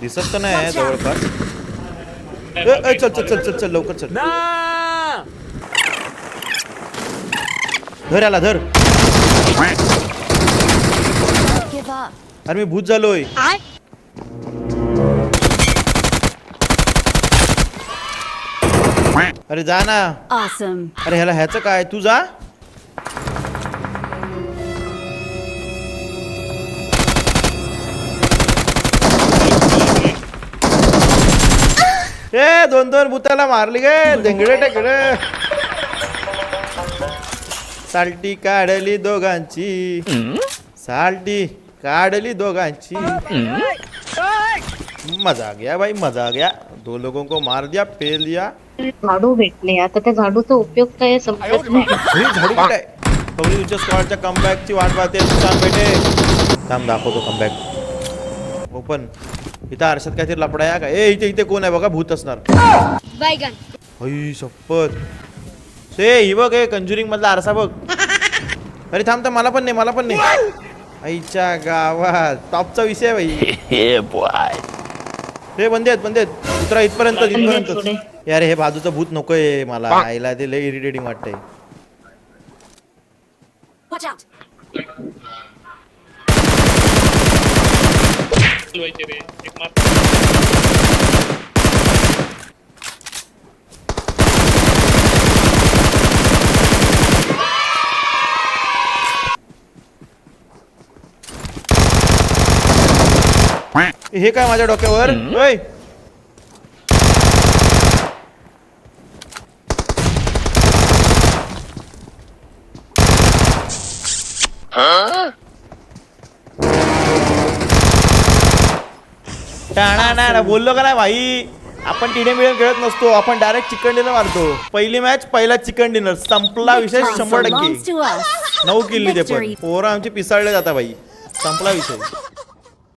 दिसत तर नाही जवळपास. चल चल चल चल चल लवकर चल. धर याला धर. अरे मी भूत झालोय. अरे जा ना. अरे ह्याला ह्याचं काय तू जा. ए दोन दोन भूताला मारली गे ढेंगडे टेकडे. साल्टी काढली दोघांची. साल्टी काढली दोघांची. मजा गया भाई मजा गया. दो लोगों को मार दिया फेल दिया. झाडू भेटले आता त्या झाडूचा उपयोग काय समजत नाही. झाडू कुठे कवळी तुझ्या स्क्वॉडच्या कमबॅकची वाट पाहते. छान बेटे थांब दाखवतो कमबॅक. ओपन इथं आरशात काहीतरी लपडा आहे का. ए इथे इथे कोण आहे बघा भूत असणार. हई शपथ. से ही बघ ए कंजुरिंग मधला आरसा बघ. अरे थांब तर मला पण नाही मला पण नाही. आईच्या गावात टॉपचा विषय भाई. हे बंदे आहेत उतरा इथपर्यंत इथपर्यंत. यार हे बाजूचं भूत नकोय मला. आईला ते लय इरिटेटिंग वाटतंय. हे काय माझ्या डोक्यावर. ओय टाणा बोललो का नाही भाई. आपण टिडे मिळून खेळत नसतो. आपण डायरेक्ट चिकन डिनर मारतो. पहिली मॅच पहिला चिकन डिनर संपला विषय 100%. 9 किल्ली ते पण पोरं आमची पिसाळले जाता भाई. संपला विषय.